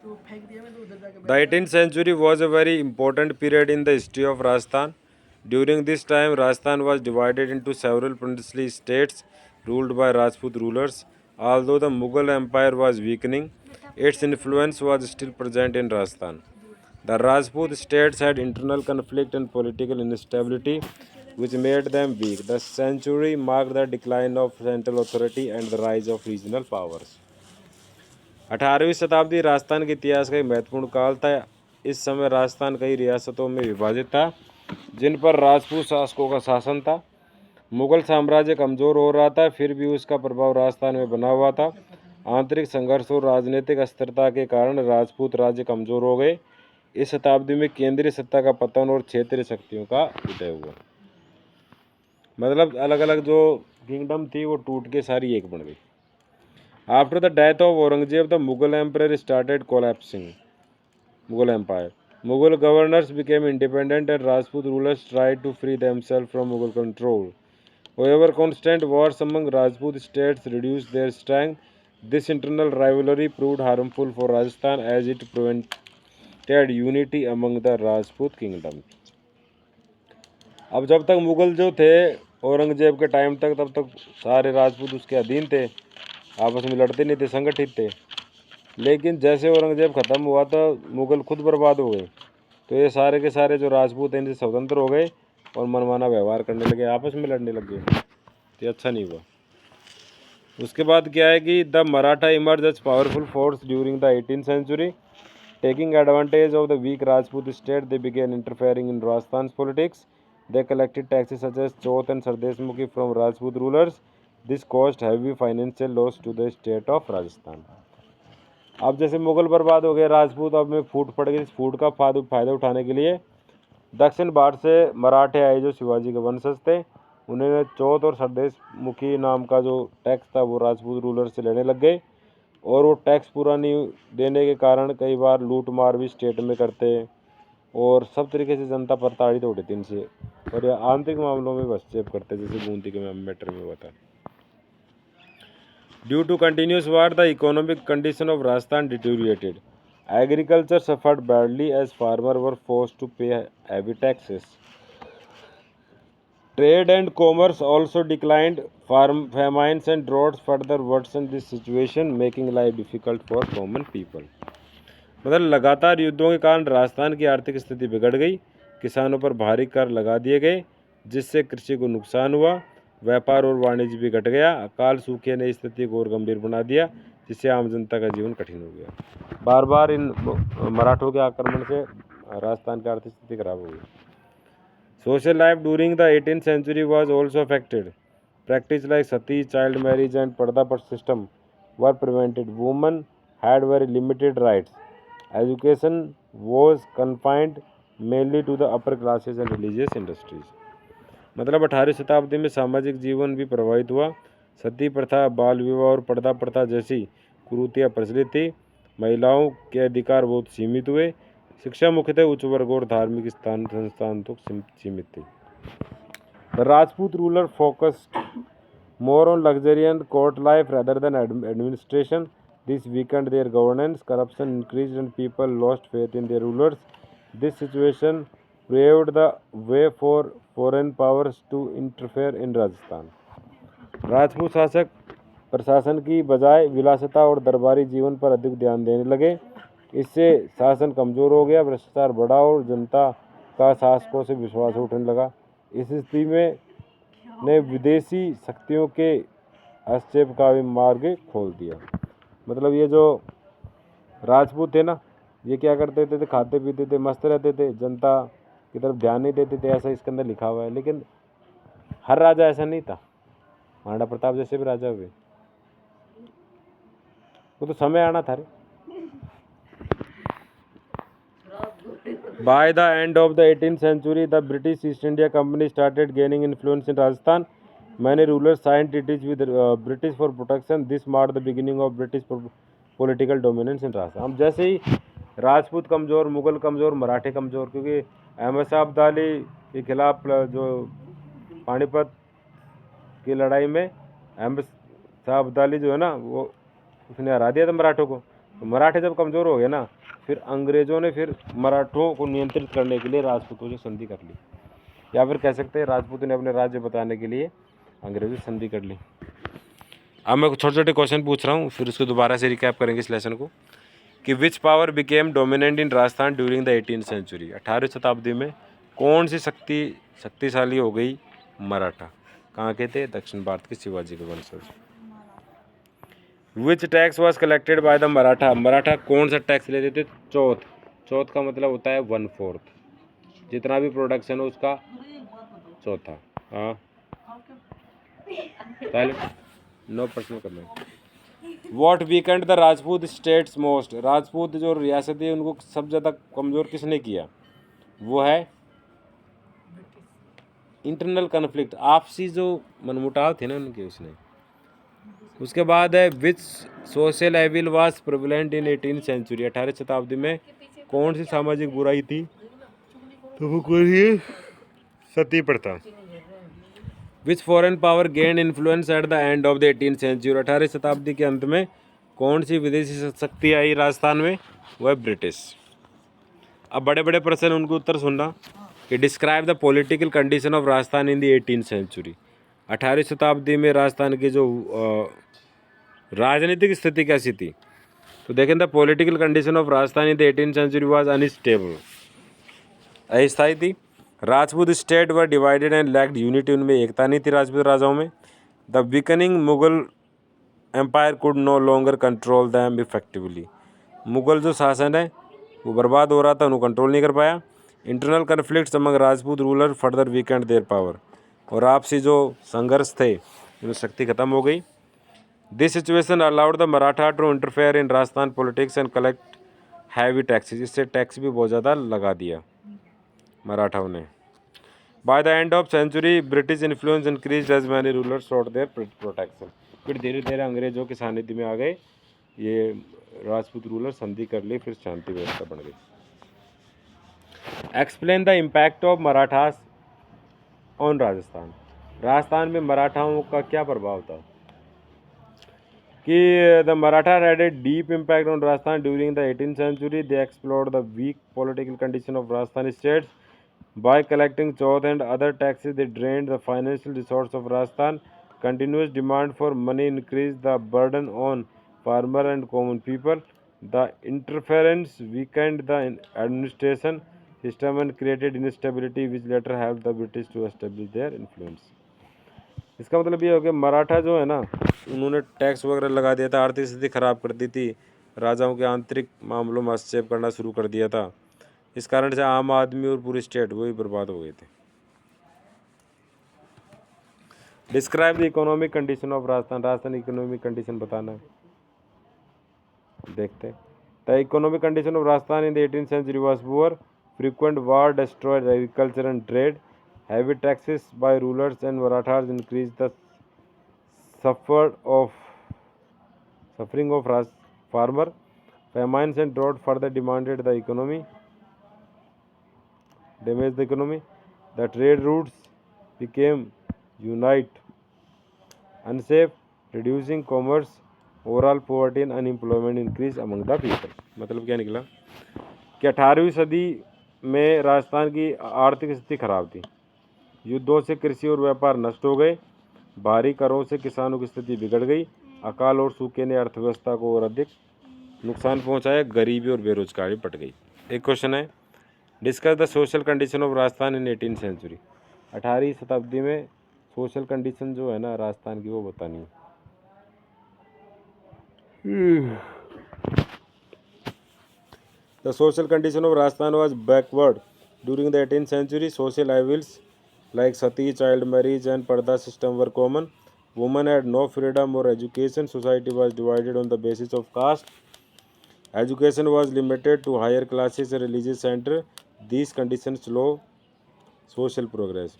The 18th century was a very important period in the history of Rajasthan. During this time, Rajasthan was divided into several princely states ruled by Rajput rulers. Although the Mughal Empire was weakening, its influence was still present in Rajasthan. The Rajput states had internal conflict and political instability, which made them weak. The century marked the decline of central authority and the rise of regional powers. 18वीं शताब्दी राजस्थान के इतिहास का एक महत्वपूर्ण काल था। इस समय राजस्थान कई रियासतों में विभाजित था, जिन पर राजपूत शासकों का शासन था। मुगल साम्राज्य कमज़ोर हो रहा था, फिर भी उसका प्रभाव राजस्थान में बना हुआ था। आंतरिक संघर्ष और राजनीतिक अस्थिरता के कारण राजपूत राज्य कमज़ोर हो गए। इस शताब्दी में केंद्रीय सत्ता का पतन और क्षेत्रीय शक्तियों का उदय हुआ। मतलब अलग अलग जो किंगडम थी वो टूट के सारी एक बन गई। After the death of Aurangzeb, the Mughal emperor started collapsing. Mughal Empire. Mughal governors became independent and Rajput rulers tried to free themselves from Mughal control. However, constant wars among Rajput states reduced their strength. This internal rivalry proved harmful for Rajasthan as it prevented unity among the Rajput kingdoms. अब जब तक मुगल जो थे औरंगजेब के time तक, तब तक सारे राजपूत उसके अधीन थे, आपस में लड़ते नहीं थे, संगठित थे। लेकिन जैसे औरंगजेब ख़त्म हुआ तो मुग़ल खुद बर्बाद हो गए, तो ये सारे के सारे जो राजपूत हैं इनसे स्वतंत्र हो गए और मनमाना व्यवहार करने लगे, आपस में लड़ने लग गए, तो अच्छा नहीं हुआ। उसके बाद क्या है कि the Maratha emerge as powerful force during the 18th century, taking advantage of the weak Rajput state they began interfering in Rajasthan politics. They collected taxes such as Chauth and Sardeshmukhi from Rajput rulers. This caused heavy financial loss to the state of Rajasthan. अब जैसे मुगल बर्बाद हो गए, राजपूत अब में फूट पड़ गई। इस फूट का फायदा उठाने के लिए दक्षिण भारत से मराठे आए जो शिवाजी के वंशज थे, उन्होंने चौथ और सरदेशमुखी नाम का जो टैक्स था वो राजपूत रूलर से लेने लग गए, और वो टैक्स पूरा नहीं देने के कारण कई बार लूट मार भी स्टेट में करते, और सब तरीके से जनता प्रताड़ित होती थी इनसे, और ये आंतरिक मामलों में हस्तक्षेप करते, जैसे बूंदी के मैटर में हुआ था। Due to continuous war the economic condition of Rajasthan deteriorated. Agriculture suffered badly as farmer were forced to pay heavy taxes. Trade and commerce also declined. Famines and droughts further worsened this situation, making life difficult for common people. मतलब लगातार युद्धों के कारण राजस्थान की आर्थिक स्थिति बिगड़ गई, किसानों पर भारी कर लगा दिए गए, जिससे कृषि को नुकसान हुआ, व्यापार और वाणिज्य भी घट गया। अकाल सूखे ने स्थिति को और गंभीर बना दिया, जिससे आम जनता का जीवन कठिन हो गया। बार बार इन मराठों के आक्रमण से राजस्थान की आर्थिक स्थिति खराब हो गई। Social life during the 18th century was also affected. Practices like sati, child marriage and parda system were prevented. Women had very limited rights. Education was confined mainly to the upper classes and religious industries. मतलब 18वीं शताब्दी में सामाजिक जीवन भी प्रभावित हुआ। सती प्रथा, बाल विवाह और पर्दा प्रथा जैसी कुरीतियाँ प्रचलित थी। महिलाओं के अधिकार बहुत सीमित हुए। शिक्षा मुख्यतः उच्च वर्ग और धार्मिक संस्थान तक सीमित थी। The Rajput ruler focused more on luxury and court life rather than administration. This weakened their governance, corruption increased and people lost faith in their rulers. This situation paved the way for foreign powers to interfere in Rajasthan. Rajput शासक प्रशासन की बजाय विलासिता और दरबारी जीवन पर अधिक ध्यान देने लगे। इससे शासन कमज़ोर हो गया, भ्रष्टाचार बढ़ा और जनता का शासकों से विश्वास उठने लगा। इस स्थिति में ने विदेशी शक्तियों के हस्तक्षेप का भी मार्ग खोल दिया। मतलब ये जो राजपूत थे ना, ये क्या करते थे, खाते पीते थे, मस्त रहते थे, जनता की तरफ ध्यान नहीं देते थे, ऐसा इसके अंदर लिखा हुआ है। लेकिन हर राजा ऐसा नहीं था, महाराणा प्रताप जैसे भी राजा हुए, वो तो समय आना था रे। By the end of the 18th century, the British East India Company started gaining influence in Rajasthan. Many rulers signed treaties with British for protection. This marked the beginning of British political dominance in Rajasthan. अब जैसे ही राजपूत कमज़ोर, मुग़ल कमज़ोर, मराठे कमज़ोर, क्योंकि अहमद शाह अब्दाली के खिलाफ जो पानीपत की लड़ाई में अहमद शाह अब्दाली जो है ना, वो उसने हरा दिया था मराठों को। तो मराठे जब कमज़ोर हो गए ना, फिर अंग्रेज़ों ने फिर मराठों को नियंत्रित करने के लिए राजपूतों से संधि कर ली, या फिर कह सकते हैं राजपूतों ने अपने राज्य बताने के लिए अंग्रेज़ों से संधि कर ली। अब मैं छोटे छोटे क्वेश्चन पूछ रहा हूँ, फिर उसको दोबारा से रिकैप करेंगे इस लेसन को, कि which power became dominant in Rajasthan during the 18th century. 18वीं शताब्दी में कौन सी शक्तिशाली हो गई? मराठा। कहाँ के थे? दक्षिण भारत के शिवाजी के वंशज। Which tax was collected by the Maratha. Maratha कौन सा टैक्स लेते थे? चौथ। चौथ का मतलब होता है 1/4, जितना भी प्रोडक्शन हो उसका चौथा। हाँ, पहले no personal comment. What weakened the Rajput states most. Rajput जो रियासत है उनको सबसे ज़्यादा कमज़ोर किसने किया? वो है इंटरनल कन्फ्लिक्ट, आपसी जो मनमुटाव थे ना उनके, उसने। उसके बाद है which social evil was prevalent in 18th century. 18वीं शताब्दी में कौन सी सामाजिक बुराई थी? तो वो कोई सती प्रथा। Which foreign power gain influence at the end of the 18th century. 18वीं शताब्दी के अंत में कौन सी विदेशी शक्ति आई राजस्थान में? वह ब्रिटिश। अब बड़े बड़े प्रश्न, उनके उत्तर सुनना, कि describe the political condition of Rajasthan in the 18th century. 18वीं शताब्दी में राजस्थान की जो राजनीतिक स्थिति कैसी थी? तो देखें, the political condition of Rajasthan in the 18th century was unstable, अस्थायी थी। Rajput state were divided and lacked unity, उनमें एकता नहीं थी राजपूत राजाओं में। The weakening Mughal empire could no longer control them effectively. Mughal जो शासन है वो बर्बाद हो रहा था, उन्हें कंट्रोल नहीं कर पाया। Internal conflicts among Rajput ruler further weekend their power, और आपसी जो संघर्ष थे उनमें शक्ति खत्म हो गई। This situation allowed the Maratha to interfere in Rajasthan politics and collect heavy taxes. इससे टैक्स भी बहुत ज़्यादा लगा दिया मराठाओं ने। By the end of century British influence increase as many rulers sought their protection. फिर धीरे धीरे अंग्रेजों के सानिध्य में आ गए ये राजपूत रूलर, संधि कर ली, फिर शांति व्यवस्था बन गई। Explain the impact of Marathas on Rajasthan. Rajasthan में मराठाओं का क्या प्रभाव था? कि the Maratha had a deep impact on Rajasthan during the 18th century. They explored the weak political condition of Rajasthan states by collecting chauth and other taxes. They drained the financial resources of Rajasthan. Continuous demand for money increased the burden on farmer and common people. The interference weakened the administration system and created instability, which later helped the British to establish their influence. इसका मतलब ये हो गया, मराठा जो है ना, उन्होंने tax वगैरह लगा दिया था, आर्थिक स्थिति खराब कर दी थी, राजाओं के आंतरिक मामलों में हस्तक्षेप करना शुरू कर दिया था। इस कारण से आम आदमी और पूरी स्टेट वही बर्बाद हो गए थे। Describe the economic condition of Rajasthan. Rajasthan economic condition बताना है, देखते हैं। The economic condition of Rajasthan in the 18th century was poor. Frequent war destroyed agriculture and trade. Heavy taxes by rulers and Marathas increase the suffering of farmer. famines and drought further damaged the economy. The trade routes became unsafe, reducing commerce. Overall poverty and unemployment increased among the people. मतलब क्या निकला कि 18वीं सदी में राजस्थान की आर्थिक स्थिति खराब थी। युद्धों से कृषि और व्यापार नष्ट हो गए। भारी करों से किसानों की स्थिति बिगड़ गई। अकाल और सूखे ने अर्थव्यवस्था को और अधिक नुकसान पहुंचाया। गरीबी और बेरोजगारी बढ़ गई। एक क्वेश्चन है, discuss the social condition of Rajasthan in 18th century. 18वीं शताब्दी में सोशल कंडीशन जो है ना राजस्थान की, वो बतानी है। The social condition of Rajasthan was backward during the 18th century. Social evils like sati, child marriage and parda system were common. Women had no freedom or education. Society was divided on the basis of caste. Education was limited to higher classes and religious center. These conditions slow social progress.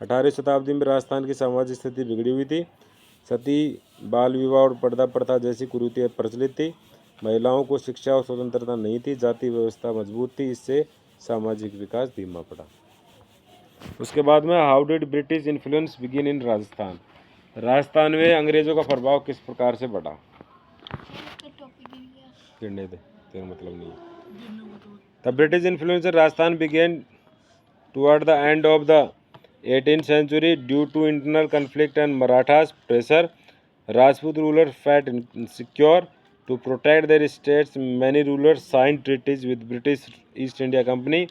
18वीं शताब्दी में राजस्थान की सामाजिक स्थिति बिगड़ी हुई थी। सती, बाल विवाह और पर्दा प्रथा जैसी कुरीतियाँ प्रचलित थी। महिलाओं को शिक्षा और स्वतंत्रता नहीं थी। जाति व्यवस्था मजबूत थी, इससे सामाजिक विकास धीमा पड़ा। उसके बाद में how did British influence begin in Rajasthan. Rajasthan में अंग्रेजों का प्रभाव किस प्रकार से बढ़ा। गिरने दे, तेरा मतलब नहीं है। The British influence in Rajasthan began toward the end of the 18th century due to internal conflict and Marathas' pressure. Rajput rulers felt insecure. To protect their states, many rulers signed treaties with British East India Company.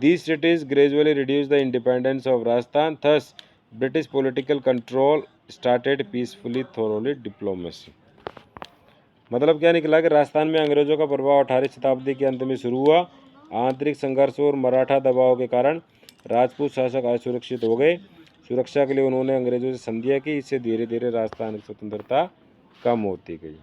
These treaties gradually reduced the independence of Rajasthan. Thus, British political control started peacefully thoroughly diplomacy. मतलब क्या निकला कि राजस्थान में अंग्रेजों का प्रभाव 18वीं शताब्दी के अंत में शुरू हुआ। आंतरिक संघर्ष और मराठा दबाव के कारण राजपूत शासक असुरक्षित हो गए। सुरक्षा के लिए उन्होंने अंग्रेजों से संधियां की। इससे धीरे धीरे राजस्थान की स्वतंत्रता कम होती गई।